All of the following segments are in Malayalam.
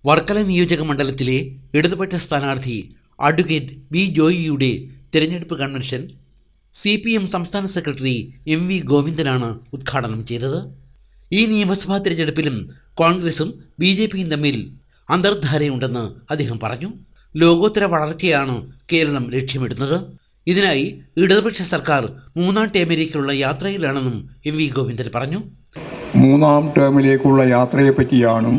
വർക്കല നിയോജക മണ്ഡലത്തിലെ ഇടതുപക്ഷ സ്ഥാനാർത്ഥി അഡ്വക്കേറ്റ് വി ജോയിയുടെ തിരഞ്ഞെടുപ്പ് കൺവെൻഷൻ CPM സംസ്ഥാന സെക്രട്ടറി MV ഗോവിന്ദനാണ് ഉദ്ഘാടനം ചെയ്തത്. ഈ നിയമസഭാ തിരഞ്ഞെടുപ്പിലും കോൺഗ്രസും BJPയും തമ്മിൽ അന്തർധാരയുണ്ടെന്ന് അദ്ദേഹം പറഞ്ഞു. ലോകോത്തര വളർച്ചയാണ് കേരളം ലക്ഷ്യമിടുന്നത്. ഇതിനായി ഇടതുപക്ഷ സർക്കാർ മൂന്നാം ടേമിലേക്കുള്ള യാത്രയിലാണെന്നും MV ഗോവിന്ദൻ പറഞ്ഞു. മൂന്നാം ടേമിലേക്കുള്ള യാത്രയെപ്പറ്റിയാണ്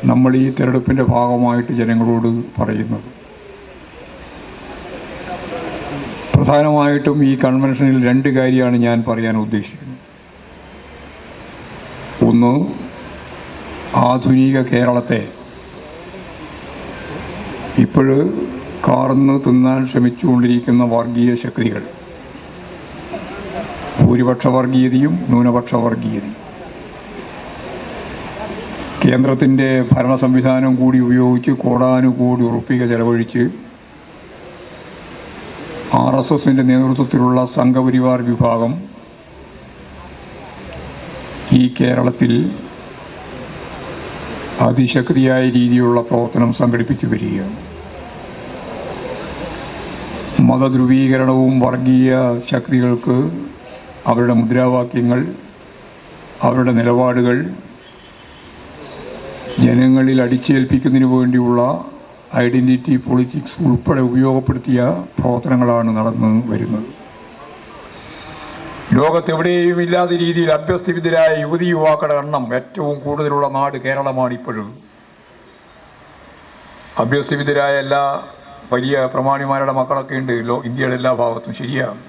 നമ്മൾ ഈ തിരഞ്ഞെടുപ്പിൻ്റെ ഭാഗമായിട്ട് ജനങ്ങളോട് പറയുന്നത്. പ്രധാനമായിട്ടും ഈ കൺവെൻഷനിൽ രണ്ട് കാര്യമാണ് ഞാൻ പറയാൻ ഉദ്ദേശിക്കുന്നത്. ഒന്ന്, ആധുനിക കേരളത്തെ ഇപ്പോഴ് കാർന്ന് തിന്നാൻ ശ്രമിച്ചുകൊണ്ടിരിക്കുന്ന വർഗീയ ശക്തികൾ, ഭൂരിപക്ഷ വർഗീയതയും ന്യൂനപക്ഷ വർഗീയതയും, കേന്ദ്രത്തിൻ്റെ ഭരണ സംവിധാനം കൂടി ഉപയോഗിച്ച് കോടാനുകോടി ഉറുപ്പിക ചെലവഴിച്ച് RSSൻ്റെ നേതൃത്വത്തിലുള്ള സംഘപരിവാർ വിഭാഗം ഈ കേരളത്തിൽ അതിശക്തിയായ രീതിയിലുള്ള പ്രവർത്തനം സംഘടിപ്പിച്ചു വരികയാണ്. മതധ്രുവീകരണവും വർഗീയ ശക്തികൾക്ക് അവരുടെ മുദ്രാവാക്യങ്ങൾ, അവരുടെ നിലപാടുകൾ ജനങ്ങളിൽ അടിച്ചേൽപ്പിക്കുന്നതിന് വേണ്ടിയുള്ള ഐഡൻറ്റിറ്റി പൊളിറ്റിക്സ് ഉൾപ്പെടെ ഉപയോഗപ്പെടുത്തിയ പ്രവർത്തനങ്ങളാണ് നടന്നു വരുന്നത്. ലോകത്തെവിടെയും ഇല്ലാത്ത രീതിയിൽ അഭ്യസ്തവിദ്യരായ യുവതി യുവാക്കളുടെ എണ്ണം ഏറ്റവും കൂടുതലുള്ള നാട് കേരളമാണ്. ഇപ്പോഴും അഭ്യസ്തവിദ്യരായ എല്ലാ വലിയ പ്രമാണിമാരുടെ മക്കളൊക്കെ ഉണ്ട് ഇന്ത്യയുടെ എല്ലാ ഭാഗത്തും, ശരിയാണ്.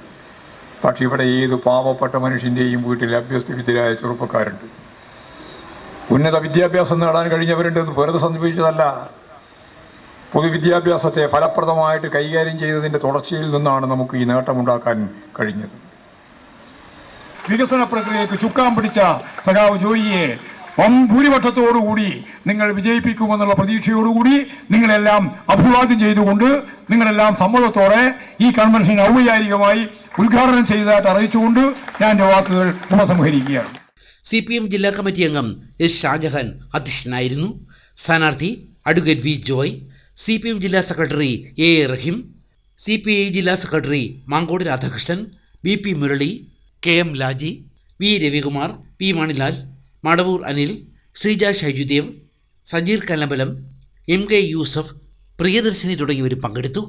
പക്ഷെ ഇവിടെ ഏത് പാവപ്പെട്ട മനുഷ്യൻ്റെയും വീട്ടിൽ അഭ്യസ്തവിദ്യരായ ചെറുപ്പക്കാരുണ്ട്. ഉന്നത വിദ്യാഭ്യാസം നേടാൻ കഴിഞ്ഞവരുണ്ട്. വെറുതെ സംഭവിച്ചതല്ല. പൊതുവിദ്യാഭ്യാസത്തെ ഫലപ്രദമായിട്ട് കൈകാര്യം ചെയ്തതിൻ്റെ തുടർച്ചയിൽ നിന്നാണ് നമുക്ക് ഈ നേട്ടമുണ്ടാക്കാൻ കഴിഞ്ഞത്. വികസന പ്രക്രിയയ്ക്ക് ചുക്കാൻ പിടിച്ച സഖാവ് ജോയിയെ ഭൂരിപക്ഷത്തോടുകൂടി നിങ്ങൾ വിജയിപ്പിക്കുമെന്നുള്ള പ്രതീക്ഷയോടുകൂടി നിങ്ങളെല്ലാം അഭിവാദ്യം ചെയ്തുകൊണ്ട്, നിങ്ങളെല്ലാം സമ്മതത്തോടെ ഈ കൺവെൻഷൻ ഔപചാരികമായി ഉദ്ഘാടനം ചെയ്തതായിട്ട് അറിയിച്ചുകൊണ്ട് ഞാൻ എൻ്റെ വാക്കുകൾ ഉപസംഹരിക്കുകയാണ്. CPM ജില്ലാ കമ്മിറ്റി അംഗം S. ഷാജഹാൻ അധ്യക്ഷനായിരുന്നു. സ്ഥാനാർത്ഥി അഡ്വക്കേറ്റ് വി ജോയ്, CPM ജില്ലാ സെക്രട്ടറി A. റഹീം, CPI ജില്ലാ secretary Mankode Radhakrishnan, BP Murali, KM Laji, V. Ravikumar, P. Manilal, Madavoor Anil, Sreeja Shaijudev, Sajeer Kallambalam, MK Yusuf, Priyadarshini തുടങ്ങിയവർ പങ്കെടുത്തു.